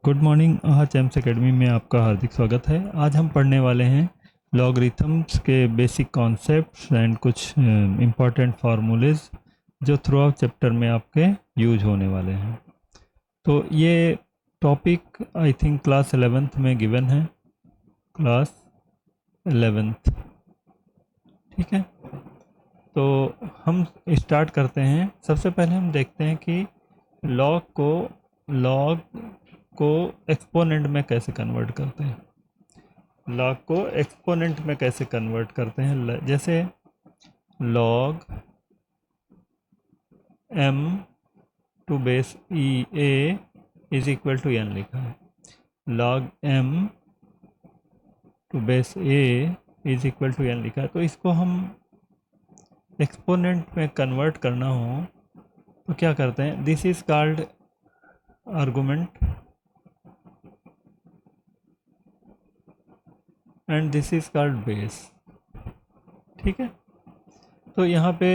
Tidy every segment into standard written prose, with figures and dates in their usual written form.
Good morning. आज AIIMS academy में आपका हार्दिक स्वागत है। आज हम पढ़ने वाले हैं लॉगरिथम्स के बेसिक कॉन्सेप्ट्स एंड कुछ इम्पॉर्टेंट फार्मूलेज जो थ्रू आउट चैप्टर में आपके यूज होने वाले हैं। तो ये topic I think class 11th में गिवन है, क्लास 11th। ठीक है, तो हम स्टार्ट करते हैं। सबसे पहले हम देखते हैं कि लॉग को एक्सपोनेंट में कैसे कन्वर्ट करते हैं। लॉग को एक्सपोनेंट में कैसे कन्वर्ट करते हैं, जैसे log m to base e a is equal to n लिखा है। Log m to base a is equal to n लिखा है। तो इसको हम एक्सपोनेंट में कन्वर्ट करना हो तो क्या करते हैं, this is called argument and this is called base. ठीक है, तो यहाँ पे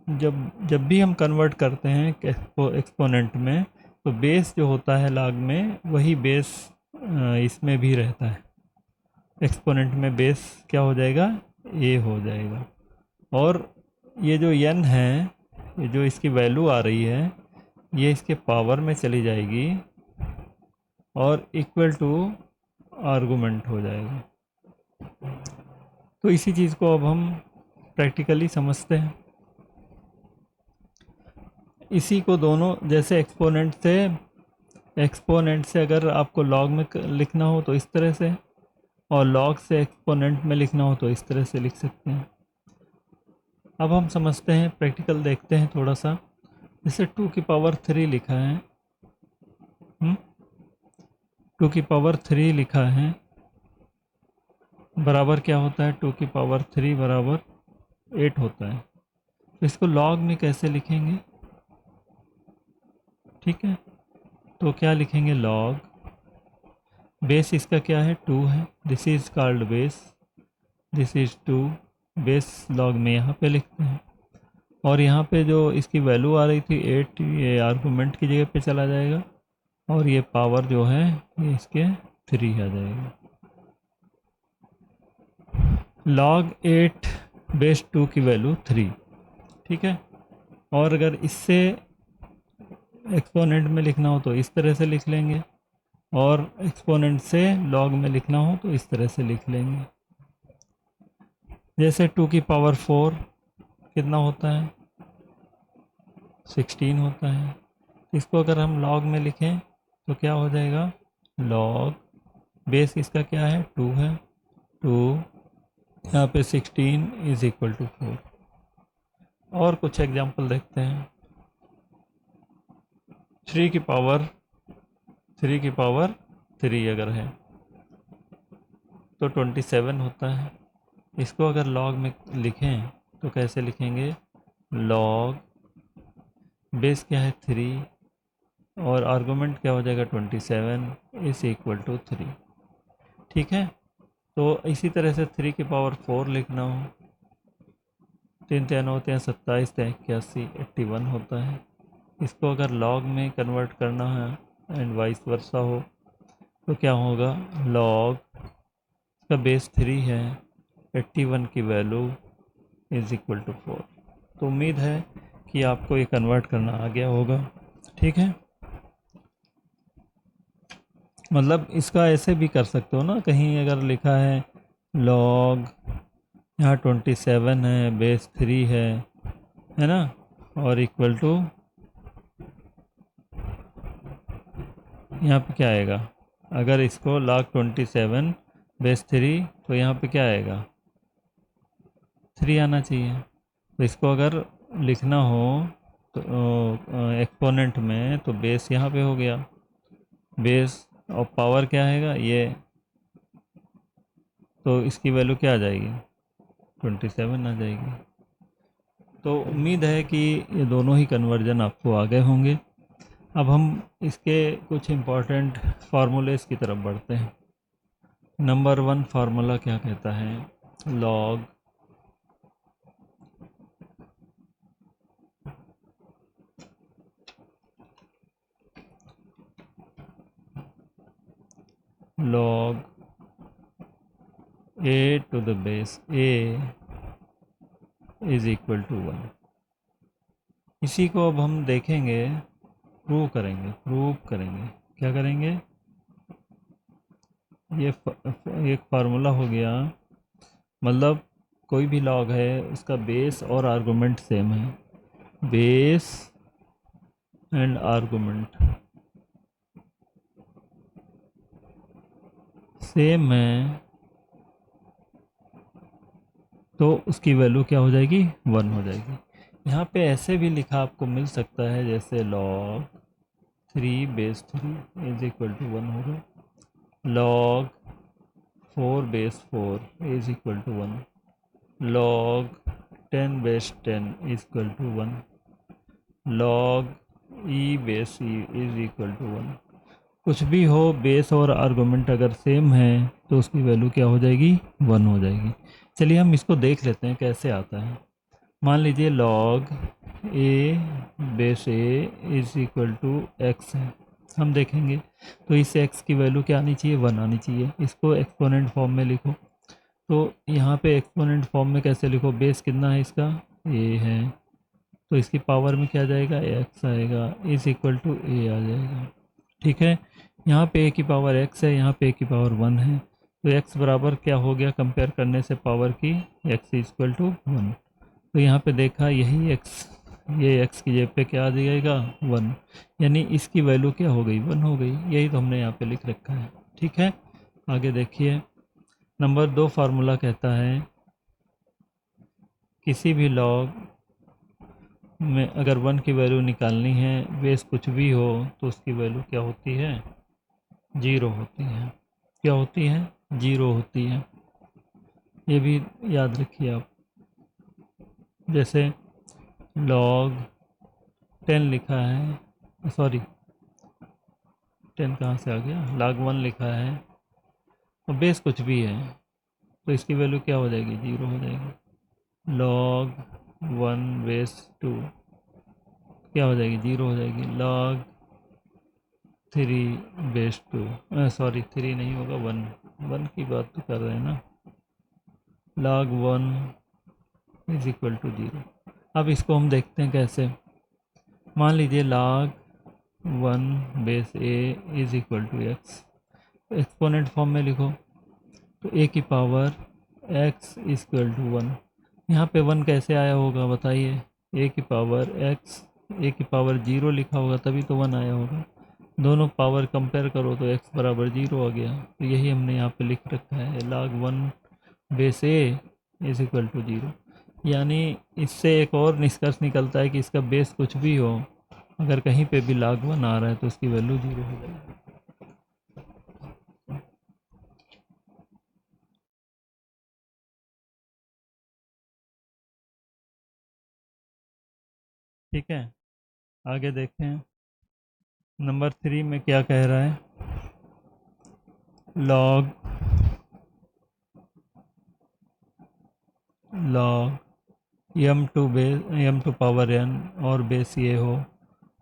जब जब भी हम कन्वर्ट करते हैं एक्सपोनेंट में, तो बेस जो होता है लॉग में वही बेस इसमें भी रहता है। एक्सपोनेंट में बेस क्या हो जाएगा, ए हो जाएगा। और ये जो n है, ये जो इसकी वैल्यू आ रही है, ये इसके पावर में चली जाएगी और इक्वल टू आर्गुमेंट हो जाएगा। तो इसी चीज़ को अब हम प्रैक्टिकली समझते हैं। इसी को दोनों, जैसे एक्सपोनेंट से अगर आपको लॉग में लिखना हो तो इस तरह से, और लॉग से एक्सपोनेंट में लिखना हो तो इस तरह से लिख सकते हैं। अब हम समझते हैं, प्रैक्टिकल देखते हैं थोड़ा सा। जैसे 2 की पावर 3 लिखा है, 2 की पावर 3 लिखा है, बराबर क्या होता है, 2 की पावर 3 बराबर 8 होता है। तो इसको लॉग में कैसे लिखेंगे, ठीक है, तो क्या लिखेंगे, लॉग बेस इसका क्या है, 2 है, this is called base, this is 2, base log में यहाँ पे लिखते हैं। और यहाँ पे जो इसकी वैल्यू आ रही थी 8, ये आर्गूमेंट की जगह पे चला जाएगा, और ये पावर जो है ये इसके 3 आ जाएगा। log 8 बेस 2 की वैल्यू 3, ठीक है। और अगर इससे एक्सपोनेंट में लिखना हो तो इस तरह से लिख लेंगे, और एक्सपोनेंट से लॉग में लिखना हो तो इस तरह से लिख लेंगे। जैसे 2 की पावर 4 कितना होता है, 16 होता है। इसको अगर हम लॉग में लिखें तो क्या हो जाएगा, लॉग बेस इसका क्या है, 2 है, 2 यहाँ पे 16 इज इक्वल टू 4। और कुछ एग्जांपल देखते हैं। 3 की पावर 3 अगर है तो 27 होता है। इसको अगर लॉग में लिखें तो कैसे लिखेंगे, लॉग बेस क्या है 3 और आर्गुमेंट क्या हो जाएगा 27 इज इक्वल टू 3। ठीक है, तो इसी तरह से 3 की पावर 4 लिखना हो, 3 3 होते हैं 27, 81, 81 होता है। इसको अगर लॉग में कन्वर्ट करना है एंड वाइस वर्सा हो तो क्या होगा, लॉग का बेस 3 है, 81 की वैल्यू इज इक्वल टू 4। तो उम्मीद है कि आपको ये कन्वर्ट करना आ गया होगा। ठीक है, मतलब इसका ऐसे भी कर सकते हो ना, कहीं अगर लिखा है लॉग यहाँ 27 है, बेस 3 है ना, और इक्वल टू यहाँ पे क्या आएगा, अगर इसको log 27 बेस 3 तो यहाँ पे क्या आएगा, 3 आना चाहिए। तो इसको अगर लिखना हो तो एक्सपोनेंट में तो बेस यहाँ पे हो गया, बेस और पावर क्या आएगा ये, तो इसकी वैल्यू क्या आ जाएगी, 27 आ जाएगी। तो उम्मीद है कि ये दोनों ही कन्वर्जन आपको आ गए होंगे। अब हम इसके कुछ इम्पोर्टेंट फार्मूलेस की तरफ बढ़ते हैं। नंबर 1 फार्मूला क्या कहता है, log log a to the base a is equal to 1। इसी को अब हम देखेंगे, प्रूव करेंगे। क्या करेंगे? ये एक फार्मूला हो गया, मतलब कोई भी लॉग है उसका बेस और आर्गुमेंट सेम है, बेस एंड आर्गुमेंट सेम है, तो उसकी वैल्यू क्या हो जाएगी? 1 हो जाएगी। यहाँ पे ऐसे भी लिखा आपको मिल सकता है, जैसे log 3 base 3 is equal to 1 होगा, log 4 base 4 is equal to 1, log 10 base 10 is equal to 1, log e base e is equal to 1। कुछ भी हो, बेस और आर्गुमेंट अगर सेम है तो उसकी वैल्यू क्या हो जाएगी? 1 हो जाएगी। चलिए हम इसको देख लेते हैं कैसे आता है। मान लीजिए log a base a is equal to x है, हम देखेंगे तो इस x की वैल्यू क्या आनी चाहिए? 1 आनी चाहिए। इसको एक्सपोनेंट फॉर्म में लिखो, तो यहाँ पे एक्सपोनेंट फॉर्म में कैसे लिखो? बेस कितना है इसका? a है, तो इसकी पावर में क्या जाएगा? x आएगा, इज इक्वल टू a आ जाएगा। ठीक है, यहाँ पे a की पावर x है, यहाँ पे a की पावर 1 है, तो x बराबर क्या हो गया कंपेयर करने से पावर की? x is equal to 1। तो यहाँ पे देखा, यही x, ये x की जगह पे क्या आ जाएगा? 1, यानी इसकी वैल्यू क्या हो गई? 1 हो गई। यही तो हमने यहाँ पे लिख रखा है। ठीक है, आगे देखिए नंबर 2 फार्मूला कहता है किसी भी लॉग में अगर 1 की वैल्यू निकालनी है, बेस कुछ भी हो, तो उसकी वैल्यू क्या होती है? 0 होती है। क्या होती है? 0 होती है। ये भी याद रखिए आप। जैसे log 10 लिखा है, सॉरी 10 कहाँ से आ गया? log 1 लिखा है और बेस कुछ भी है, तो इसकी वैल्यू क्या हो जाएगी? 0 हो जाएगी। log 1 बेस 2 क्या हो जाएगी? 0 हो जाएगी। log 3 बेस 2, सॉरी 3 नहीं होगा, 1 की बात तो कर रहे हैं ना। log 1 is equal to 0। अब इसको हम देखते हैं कैसे। मान लीजिए log 1 base a is equal to x, exponent form में लिखो, तो a की power x is equal to 1। यहाँ पे 1 कैसे आया होगा बताइए? a की पावर x, a की पावर 0 लिखा होगा तभी तो 1 आया होगा। दोनों पावर कंपेयर करो तो x बराबर 0 आ गया, तो यही हमने यहाँ पे लिख रखा है, log 1 base a is equal to 0। यानी इससे एक और निष्कर्ष निकलता है कि इसका बेस कुछ भी हो, अगर कहीं पे भी log 1 आ रहा है तो उसकी वैल्यू 0 हो जाएगी। ठीक है, आगे देखें नंबर 3 में क्या कह रहा है? log m to power n और बेस ये हो,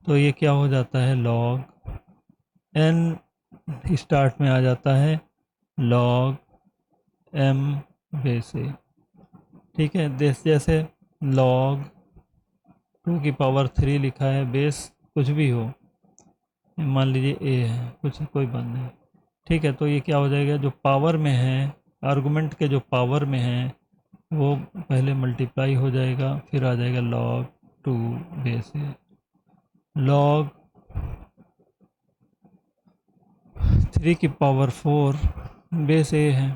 तो ये क्या हो जाता है? log n स्टार्ट में आ जाता है, log m बेस a। ठीक है, जैसे log 2 की पावर 3 लिखा है, बेस कुछ भी हो, मान लीजिए a है, कोई बात नहीं। ठीक है, तो ये क्या हो जाएगा? जो पावर में है, आर्गुमेंट के जो पावर में है वो पहले मल्टीप्लाई हो जाएगा, फिर आ जाएगा log 2 बेस a। log 3 की पावर 4 बेस a है,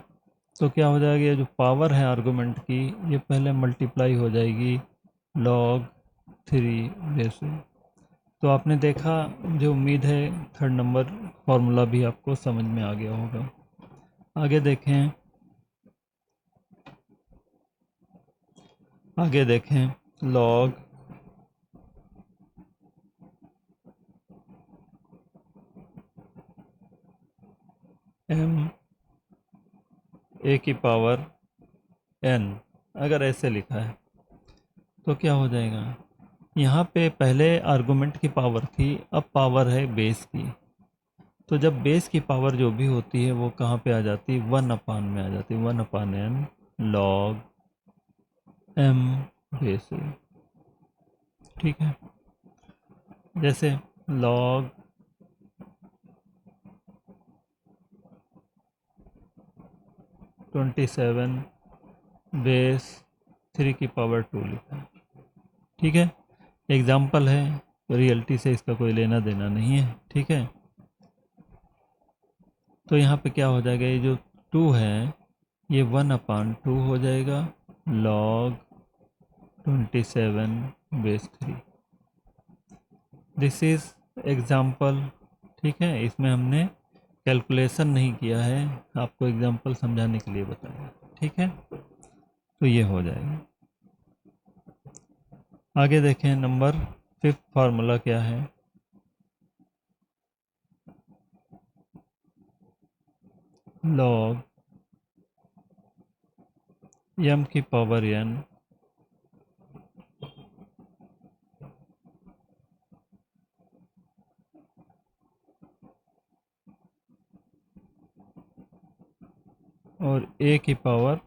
तो क्या हो जाएगा? ये जो पावर है आर्गुमेंट की, ये पहले मल्टीप्लाई हो जाएगी log 3 बेस a। तो आपने देखा, मुझे उम्मीद है थर्ड नंबर फॉर्मूला भी आपको समझ में आ गया होगा। आगे देखें, log m a की पावर n अगर ऐसे लिखा है तो क्या हो जाएगा? यहाँ पे पहले आर्गुमेंट की पावर थी, अब पावर है बेस की, तो जब बेस की पावर जो भी होती है वो कहाँ पे आ जाती है, 1 में आ जाती है, 1/n log m base a। ठीक है, जैसे log 27 बेस 3 की पावर 2 लिखा है। ठीक है, एग्जाम्पल है, रियलिटी से इसका कोई लेना देना नहीं है। ठीक है, तो यहाँ पे क्या हो जाएगा, ये जो 2 है ये 1/2 हो जाएगा log 27 base 3। This is example. ठीक है, इसमें हमने कैलकुलेशन नहीं किया है, आपको एग्जाम्पल समझाने के लिए बताया। ठीक है, तो ये हो जाएगा। आगे देखें, नंबर 5 फार्मूला क्या है। log m की पावर n और a की पावर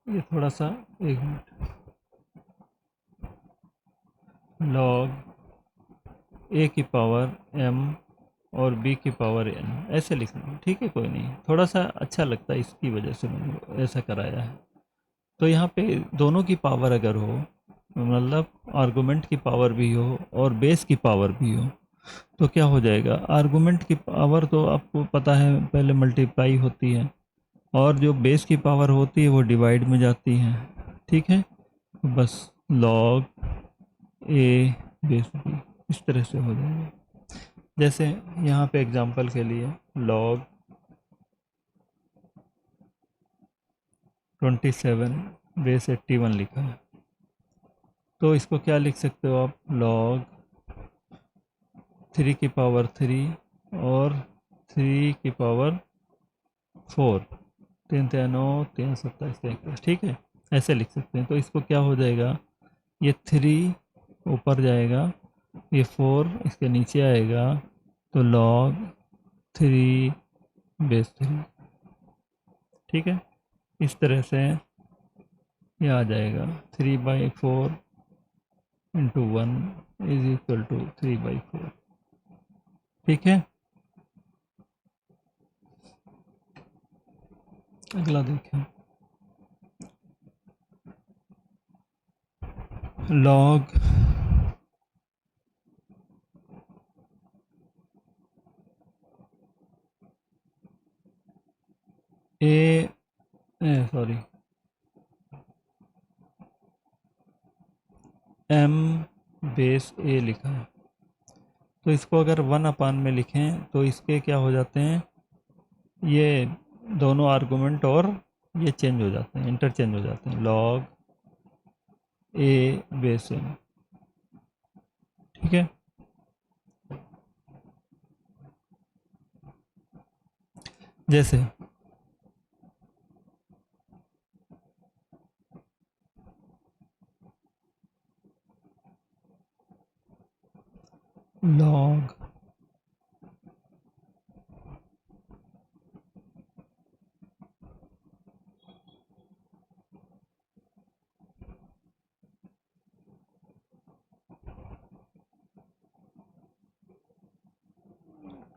ये थोड़ा सा, एक मिनट, log a की पावर m और b की पावर n ऐसे लिखना। ठीक है, कोई नहीं, थोड़ा सा अच्छा लगता है इसकी वजह से मैंने ऐसा कराया है। तो यहाँ पे दोनों की पावर अगर हो, मतलब आर्गुमेंट की पावर भी हो और बेस की पावर भी हो, तो क्या हो जाएगा, आर्गुमेंट की पावर तो आपको पता है पहले मल्टीप्लाई होती है, और जो बेस की पावर होती है वो डिवाइड में जाती है। ठीक है, तो बस log a बेस b इस तरह से हो जाएगा। जैसे यहाँ पे एग्जांपल के लिए log 27 बेस 81 लिखा है, तो इसको क्या लिख सकते हो आप, log 3 की पावर 3 और 3 की पावर 4, 3 3 9 3 27 31। ठीक है, ऐसे लिख सकते हैं। तो इसको क्या हो जाएगा, ये 3 ऊपर जाएगा, ये 4 इसके नीचे आएगा, तो log 3 बेस 3। ठीक है, इस तरह से ये आ जाएगा 3/4 इंटू 1 इज इक्वल टू 3/4। ठीक है, अगला देखें, log a sorry m base a लिखा है, तो इसको अगर 1 में लिखें तो इसके क्या हो जाते हैं, ये दोनों आर्गुमेंट और ये चेंज हो जाते हैं, इंटरचेंज हो जाते हैं, log a बेस m। ठीक है, जैसे log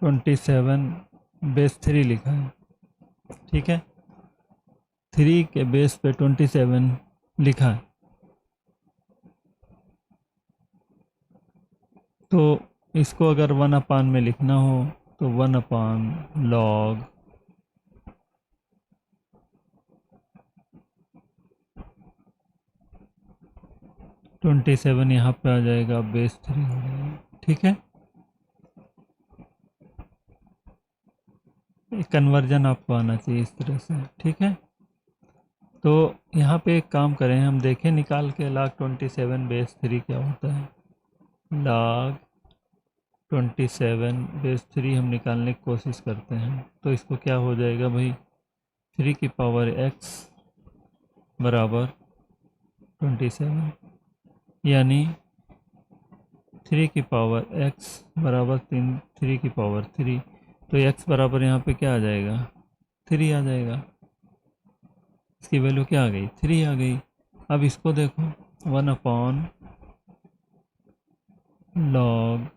27 बेस 3 लिखा है। ठीक है, 3 के बेस पे 27 लिखा है, तो इसको अगर 1 में लिखना हो तो 1/log 27 यहाँ पे आ जाएगा, बेस 3 हो जाएगा। ठीक है, कन्वर्जन आपको आना चाहिए इस तरह से। ठीक है, तो यहाँ पे एक काम करें, हम देखें निकाल के log 27 बेस 3 क्या होता है। log 27 बेस 3 हम निकालने की कोशिश करते हैं, तो इसको क्या हो जाएगा भाई, 3 की पावर x बराबर 27 यानी 3 की पावर x बराबर 3 की पावर 3, तो x बराबर यहाँ पे क्या आ जाएगा, 3 आ जाएगा। इसकी वैल्यू क्या आ गई, 3 आ गई। अब इसको देखो 1 अपॉन लॉग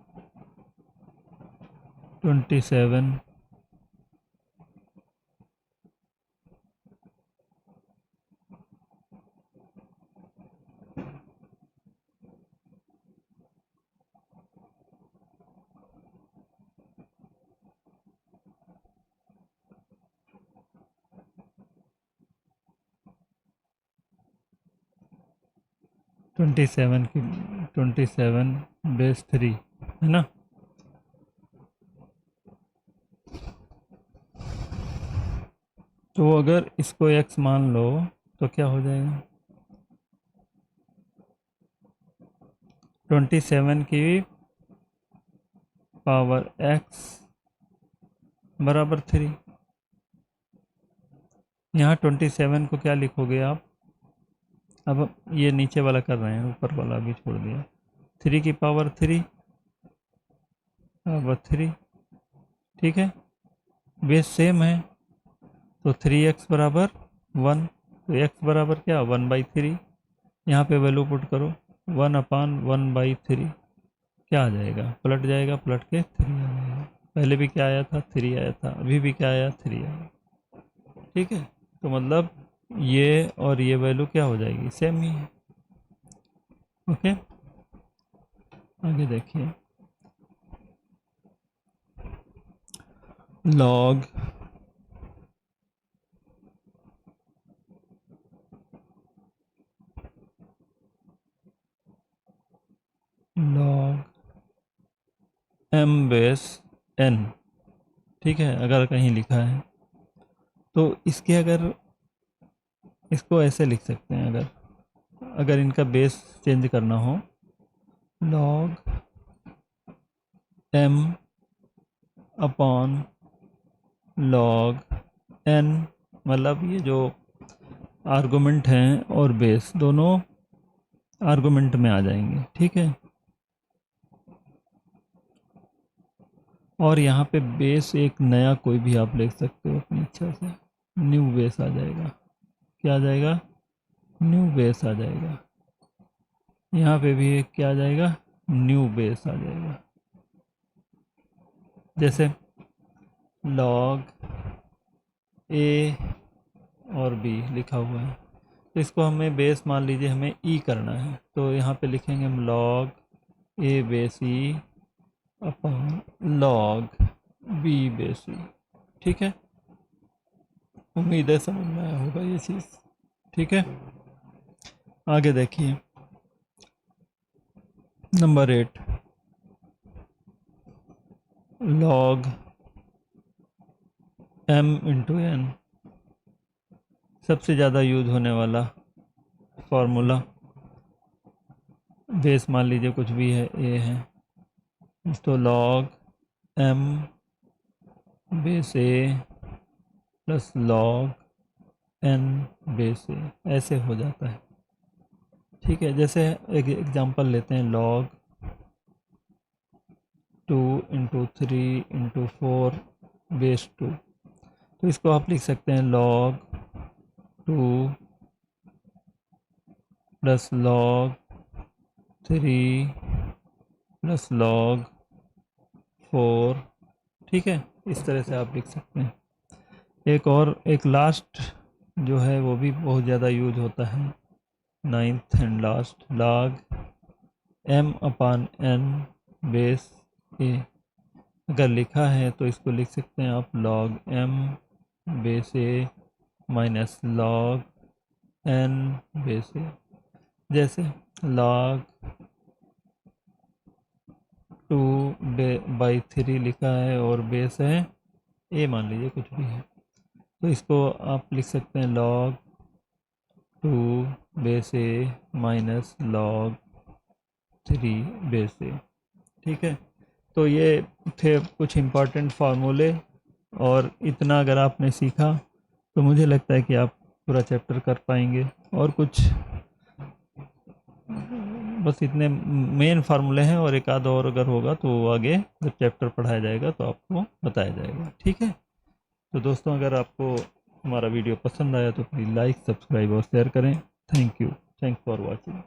27 की 27 बेस 3 है ना। तो अगर इसको x मान लो तो क्या हो जाएगा, 27 की पावर x बराबर 3। यहाँ 27 को क्या लिखोगे आप, अब ये नीचे वाला कर रहे हैं, ऊपर वाला भी छोड़ दिया। 3 की पावर 3 पावर 3, ठीक है, बेस सेम है, तो 3x बराबर 1, तो x बराबर क्या 1/3। यहाँ पे वैल्यू पुट करो 1 अपान 1/3, क्या आ जाएगा, पलट जाएगा, पलट के 3 आ जाएगा। पहले भी क्या आया था, 3 आया था, अभी भी क्या आया, 3 आया। ठीक है, तो मतलब ये और ये वैल्यू क्या हो जाएगी, सेम ही है। ओके, आगे देखिए, लॉग m बेस n, ठीक है, अगर कहीं लिखा है तो इसके अगर इसको ऐसे लिख सकते हैं, अगर इनका बेस चेंज करना हो, log m upon log n, मतलब ये जो आर्गुमेंट हैं और बेस दोनों आर्गुमेंट में आ जाएंगे, ठीक है। और यहाँ पे बेस एक नया कोई भी आप लिख सकते हो अपनी इच्छा से, न्यू बेस आ जाएगा, क्या आ जाएगा, न्यू बेस आ जाएगा। यहाँ पे भी एक क्या आ जाएगा, न्यू बेस आ जाएगा। जैसे लॉग ए और बी लिखा हुआ है, तो इसको हमें बेस मान लीजिए हमें ई करना है, तो यहाँ पे लिखेंगे हम log A base E upon log B base E, ठीक है। उम्मीद है समझ में आया होगा ये चीज़, ठीक है। आगे देखिए number 8, log m into n, सबसे ज़्यादा यूज होने वाला फॉर्मूला। बेस मान लीजिए कुछ भी है, a है, तो log m base a plus log n base a, ऐसे हो जाता है, ठीक है। जैसे एक एग्जांपल लेते हैं, लॉग 2 इंटू 3 इंटू 4 बेस 2, तो इसको आप लिख सकते हैं log 2 plus log 3 plus log 4, ठीक है, इस तरह से आप लिख सकते हैं। एक लास्ट जो है वो भी बहुत ज़्यादा यूज होता है, 9th and last, log m upon n base a, अगर लिखा है तो इसको लिख सकते हैं आप log m base a minus log n base a। जैसे लॉग 2/3 लिखा है और बेस है a, मान लीजिए कुछ भी है, तो इसको आप लिख सकते हैं log 2 base a minus log 3 base a, ठीक है। तो ये थे कुछ इम्पॉर्टेंट फार्मूले, और इतना अगर आपने सीखा तो मुझे लगता है कि आप पूरा चैप्टर कर पाएंगे। और कुछ बस इतने मेन फार्मूले हैं, और एक आध और अगर होगा तो वो आगे जब चैप्टर पढ़ाया जाएगा तो आपको बताया जाएगा। ठीक है, तो दोस्तों अगर आपको हमारा वीडियो पसंद आया तो प्लीज़ लाइक, सब्सक्राइब और शेयर करें। Thank you, thanks for watching.